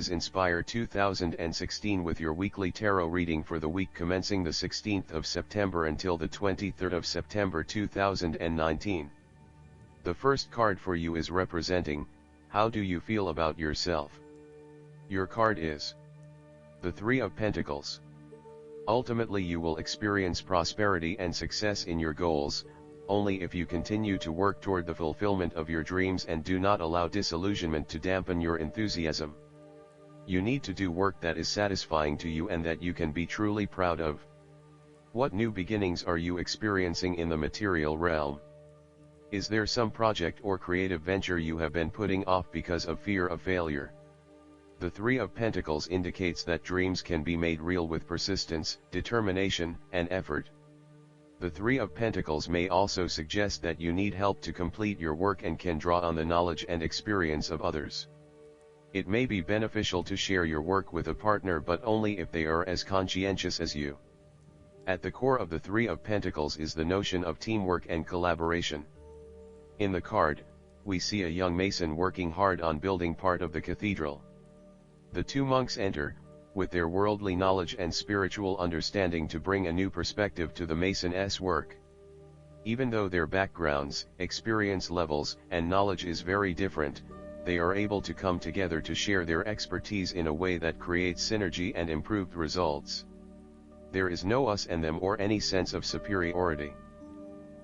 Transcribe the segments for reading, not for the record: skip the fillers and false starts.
is Inspire 2016 with your weekly tarot reading for the week commencing the 16th of September until the 23rd of September 2019. The first card for you is representing, how do you feel about yourself? Your card is the Three of Pentacles. Ultimately you will experience prosperity and success in your goals, only if you continue to work toward the fulfillment of your dreams and do not allow disillusionment to dampen your enthusiasm. You need to do work that is satisfying to you and that you can be truly proud of. What new beginnings are you experiencing in the material realm? Is there some project or creative venture you have been putting off because of fear of failure? The Three of Pentacles indicates that dreams can be made real with persistence, determination, and effort. The Three of Pentacles may also suggest that you need help to complete your work and can draw on the knowledge and experience of others. It may be beneficial to share your work with a partner, but only if they are as conscientious as you. At the core of the Three of Pentacles is the notion of teamwork and collaboration. In the card, we see a young mason working hard on building part of the cathedral. The two monks enter, with their worldly knowledge and spiritual understanding, to bring a new perspective to the mason's work. Even though their backgrounds, experience levels, and knowledge is very different, they are able to come together to share their expertise in a way that creates synergy and improved results. There is no us and them or any sense of superiority.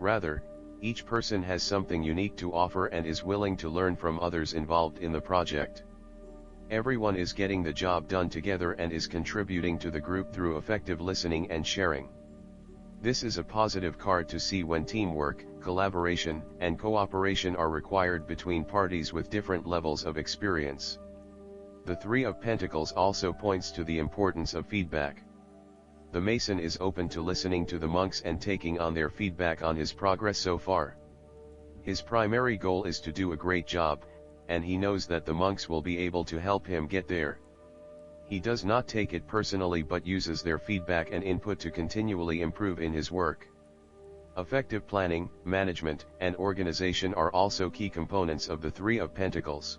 Rather, each person has something unique to offer and is willing to learn from others involved in the project. Everyone is getting the job done together and is contributing to the group through effective listening and sharing. This is a positive card to see when teamwork, collaboration, and cooperation are required between parties with different levels of experience. The Three of Pentacles also points to the importance of feedback. The mason is open to listening to the monks and taking on their feedback on his progress so far. His primary goal is to do a great job, and he knows that the monks will be able to help him get there. He does not take it personally but uses their feedback and input to continually improve in his work. Effective planning, management, and organization are also key components of the Three of Pentacles.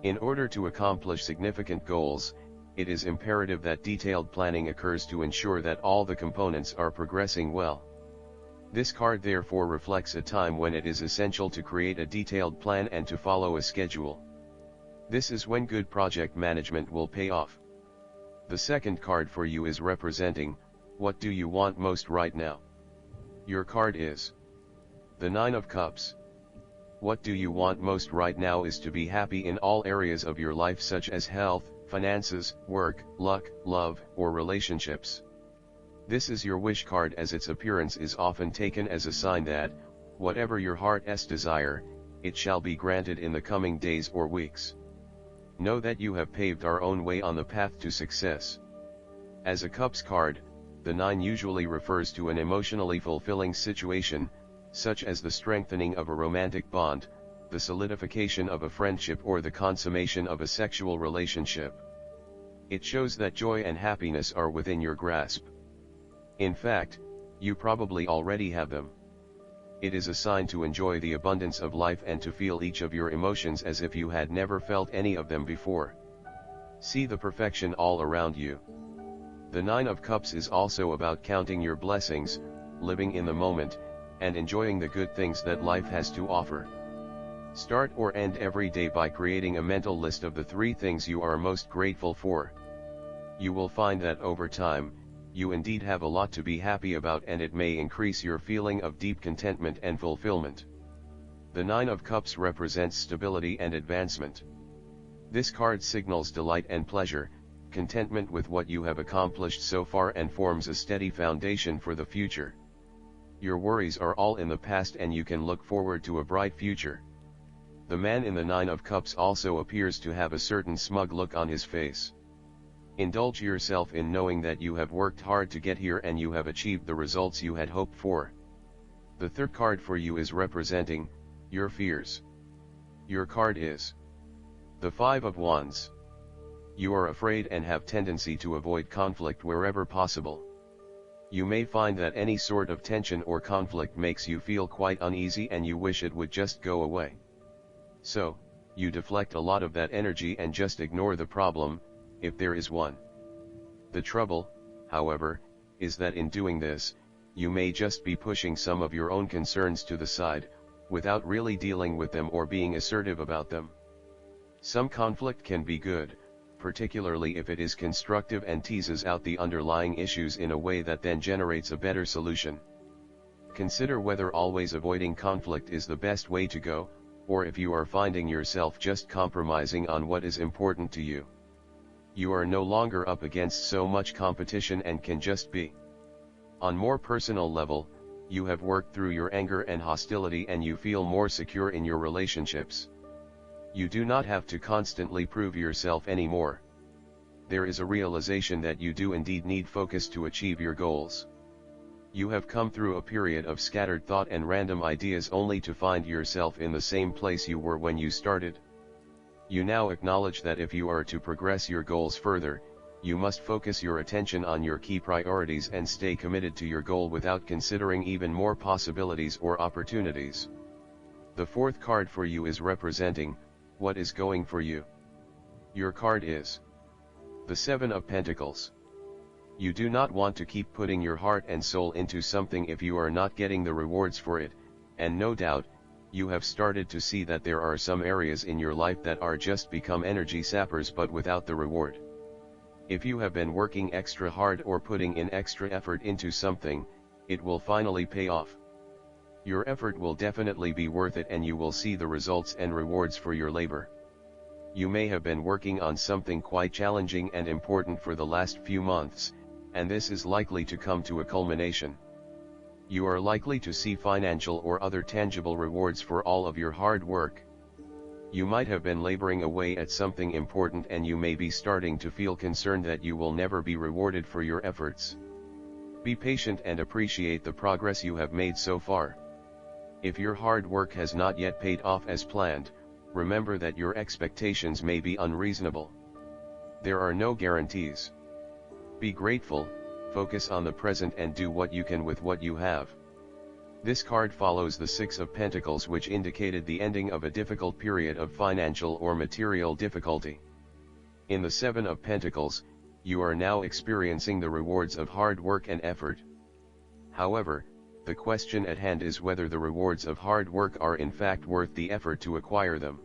In order to accomplish significant goals, it is imperative that detailed planning occurs to ensure that all the components are progressing well. This card therefore reflects a time when it is essential to create a detailed plan and to follow a schedule. This is when good project management will pay off. The second card for you is representing, what do you want most right now? Your card is the Nine of Cups. What do you want most right now is to be happy in all areas of your life, such as health, finances, work, luck, love, or relationships. This is your wish card, as its appearance is often taken as a sign that, whatever your heart's desire, it shall be granted in the coming days or weeks. Know that you have paved our own way on the path to success. As a Cups card, the Nine usually refers to an emotionally fulfilling situation, such as the strengthening of a romantic bond, the solidification of a friendship, or the consummation of a sexual relationship. It shows that joy and happiness are within your grasp. In fact, you probably already have them. It is a sign to enjoy the abundance of life and to feel each of your emotions as if you had never felt any of them before. See the perfection all around you. The Nine of Cups is also about counting your blessings, living in the moment, and enjoying the good things that life has to offer. Start or end every day by creating a mental list of the three things you are most grateful for. You will find that over time, you indeed have a lot to be happy about, and it may increase your feeling of deep contentment and fulfillment. The Nine of Cups represents stability and advancement. This card signals delight and pleasure, contentment with what you have accomplished so far, and forms a steady foundation for the future. Your worries are all in the past and you can look forward to a bright future. The man in the Nine of Cups also appears to have a certain smug look on his face. Indulge yourself in knowing that you have worked hard to get here and you have achieved the results you had hoped for. The third card for you is representing your fears. Your card is the Five of Wands. You are afraid and have tendency to avoid conflict wherever possible. You may find that any sort of tension or conflict makes you feel quite uneasy and you wish it would just go away. So, you deflect a lot of that energy and just ignore the problem, if there is one. The trouble, however, is that in doing this, you may just be pushing some of your own concerns to the side, without really dealing with them or being assertive about them. Some conflict can be good, particularly if it is constructive and teases out the underlying issues in a way that then generates a better solution. Consider whether always avoiding conflict is the best way to go, or if you are finding yourself just compromising on what is important to you. You are no longer up against so much competition and can just be. On more personal level, you have worked through your anger and hostility and you feel more secure in your relationships. You do not have to constantly prove yourself anymore. There is a realization that you do indeed need focus to achieve your goals. You have come through a period of scattered thought and random ideas only to find yourself in the same place you were when you started. You now acknowledge that if you are to progress your goals further, you must focus your attention on your key priorities and stay committed to your goal without considering even more possibilities or opportunities. The fourth card for you is representing what is going for you. Your card is the Seven of Pentacles. You do not want to keep putting your heart and soul into something if you are not getting the rewards for it, and no doubt, you have started to see that there are some areas in your life that are just become energy sappers but without the reward. If you have been working extra hard or putting in extra effort into something, it will finally pay off. Your effort will definitely be worth it and you will see the results and rewards for your labor. You may have been working on something quite challenging and important for the last few months, and this is likely to come to a culmination. You are likely to see financial or other tangible rewards for all of your hard work. You might have been laboring away at something important and you may be starting to feel concerned that you will never be rewarded for your efforts. Be patient and appreciate the progress you have made so far. If your hard work has not yet paid off as planned, remember that your expectations may be unreasonable. There are no guarantees. Be grateful, focus on the present and do what you can with what you have. This card follows the Six of Pentacles, which indicated the ending of a difficult period of financial or material difficulty. In the Seven of Pentacles, you are now experiencing the rewards of hard work and effort. However, the question at hand is whether the rewards of hard work are in fact worth the effort to acquire them.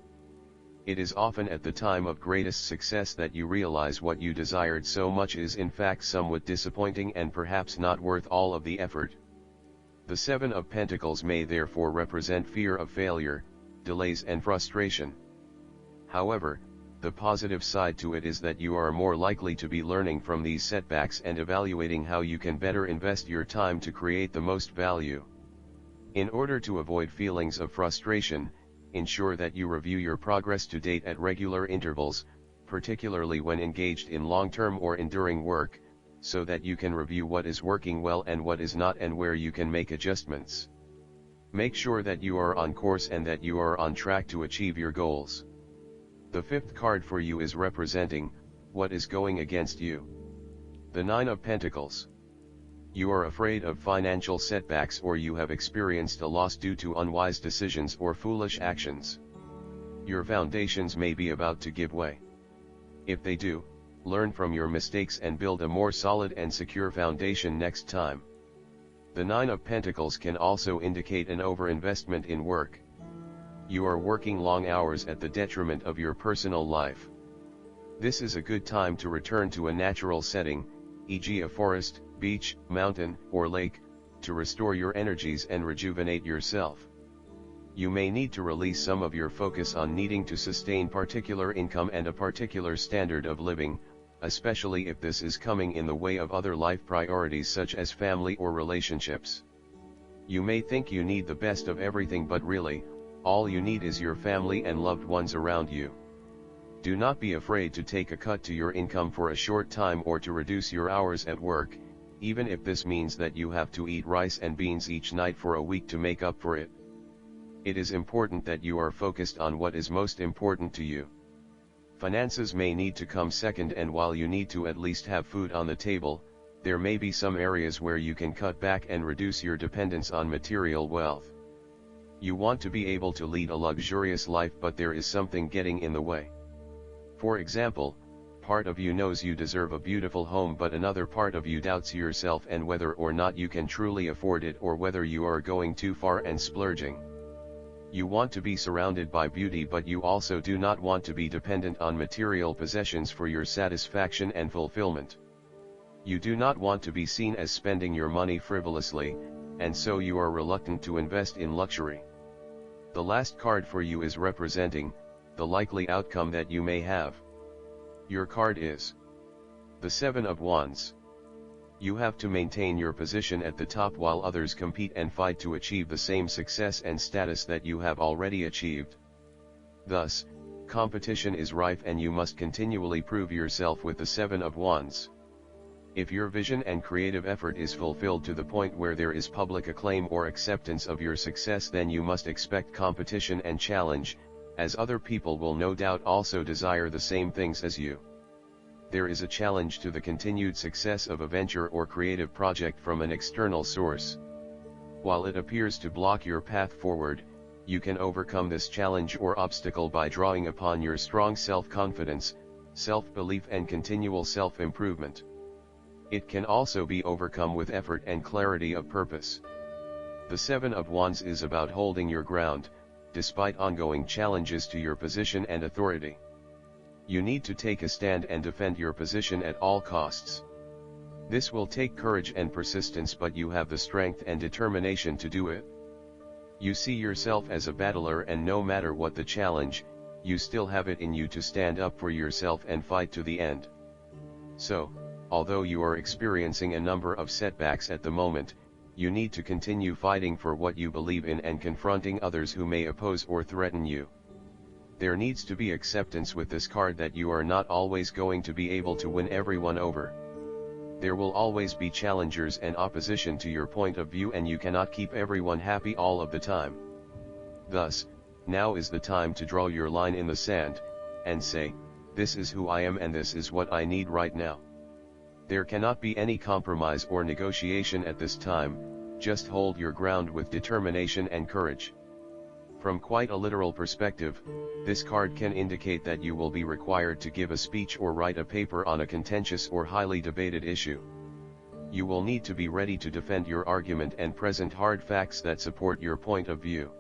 It is often at the time of greatest success that you realize what you desired so much is in fact somewhat disappointing and perhaps not worth all of the effort. The Seven of Pentacles may therefore represent fear of failure, delays and frustration. However, the positive side to it is that you are more likely to be learning from these setbacks and evaluating how you can better invest your time to create the most value. In order to avoid feelings of frustration, ensure that you review your progress to date at regular intervals, particularly when engaged in long-term or enduring work, so that you can review what is working well and what is not and where you can make adjustments. Make sure that you are on course and that you are on track to achieve your goals. The fifth card for you is representing what is going against you. The Nine of Pentacles. You are afraid of financial setbacks or you have experienced a loss due to unwise decisions or foolish actions. Your foundations may be about to give way. If they do, learn from your mistakes and build a more solid and secure foundation next time. The Nine of Pentacles can also indicate an overinvestment in work. You are working long hours at the detriment of your personal life. This is a good time to return to a natural setting, e.g. a forest, beach, mountain, or lake, to restore your energies and rejuvenate yourself. You may need to release some of your focus on needing to sustain particular income and a particular standard of living, especially if this is coming in the way of other life priorities such as family or relationships. You may think you need the best of everything, but really, all you need is your family and loved ones around you. Do not be afraid to take a cut to your income for a short time or to reduce your hours at work, even if this means that you have to eat rice and beans each night for a week to make up for it. It is important that you are focused on what is most important to you. Finances may need to come second, and while you need to at least have food on the table, there may be some areas where you can cut back and reduce your dependence on material wealth. You want to be able to lead a luxurious life, but there is something getting in the way. For example, part of you knows you deserve a beautiful home, but another part of you doubts yourself and whether or not you can truly afford it, or whether you are going too far and splurging. You want to be surrounded by beauty, but you also do not want to be dependent on material possessions for your satisfaction and fulfillment. You do not want to be seen as spending your money frivolously, and so you are reluctant to invest in luxury. The last card for you is representing the likely outcome that you may have. Your card is the Seven of Wands. You have to maintain your position at the top while others compete and fight to achieve the same success and status that you have already achieved. Thus, competition is rife and you must continually prove yourself with the Seven of Wands. If your vision and creative effort is fulfilled to the point where there is public acclaim or acceptance of your success, then you must expect competition and challenge, as other people will no doubt also desire the same things as you. There is a challenge to the continued success of a venture or creative project from an external source. While it appears to block your path forward, you can overcome this challenge or obstacle by drawing upon your strong self-confidence, self-belief and continual self-improvement. It can also be overcome with effort and clarity of purpose. The Seven of Wands is about holding your ground, despite ongoing challenges to your position and authority. You need to take a stand and defend your position at all costs. This will take courage and persistence, but you have the strength and determination to do it. You see yourself as a battler, and no matter what the challenge, you still have it in you to stand up for yourself and fight to the end. So, although you are experiencing a number of setbacks at the moment, you need to continue fighting for what you believe in and confronting others who may oppose or threaten you. There needs to be acceptance with this card that you are not always going to be able to win everyone over. There will always be challengers and opposition to your point of view, and you cannot keep everyone happy all of the time. Thus, now is the time to draw your line in the sand, and say, this is who I am and this is what I need right now. There cannot be any compromise or negotiation at this time, just hold your ground with determination and courage. From quite a literal perspective, this card can indicate that you will be required to give a speech or write a paper on a contentious or highly debated issue. You will need to be ready to defend your argument and present hard facts that support your point of view.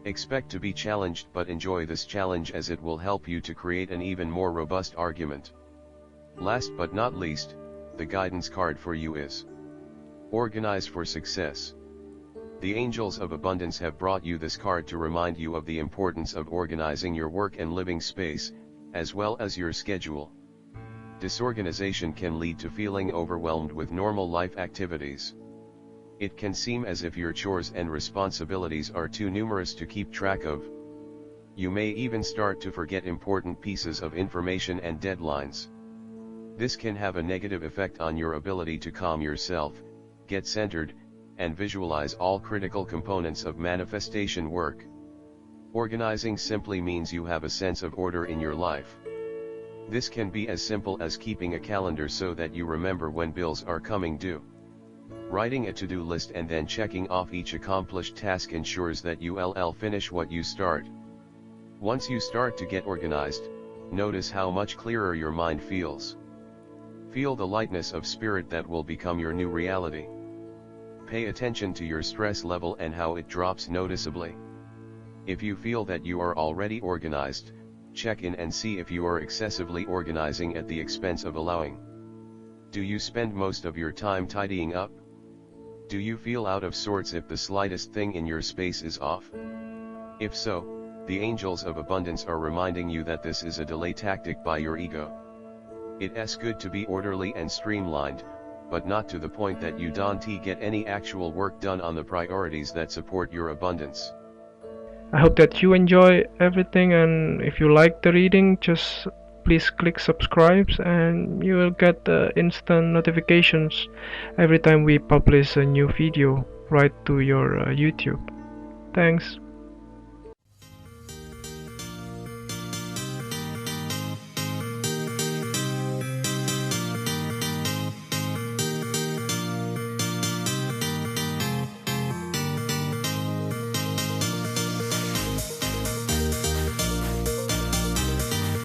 Expect to be challenged, but enjoy this challenge as it will help you to create an even more robust argument. Last but not least, the guidance card for you is Organize for Success. The angels of abundance have brought you this card to remind you of the importance of organizing your work and living space, as well as your schedule. Disorganization can lead to feeling overwhelmed with normal life activities. It can seem as if your chores and responsibilities are too numerous to keep track of. You may even start to forget important pieces of information and deadlines. This can have a negative effect on your ability to calm yourself, get centered, and visualize all critical components of manifestation work. Organizing simply means you have a sense of order in your life. This can be as simple as keeping a calendar so that you remember when bills are coming due. Writing a to-do list and then checking off each accomplished task ensures that you'll finish what you start. Once you start to get organized, notice how much clearer your mind feels. Feel the lightness of spirit that will become your new reality. Pay attention to your stress level and how it drops noticeably. If you feel that you are already organized, check in and see if you are excessively organizing at the expense of allowing. Do you spend most of your time tidying up? Do you feel out of sorts if the slightest thing in your space is off? If so, the angels of abundance are reminding you that this is a delay tactic by your ego. It's good to be orderly and streamlined, but not to the point that you don't get any actual work done on the priorities that support your abundance. I hope that you enjoy everything, and if you like the reading, just please click subscribe and you will get instant notifications every time we publish a new video right to your YouTube. Thanks.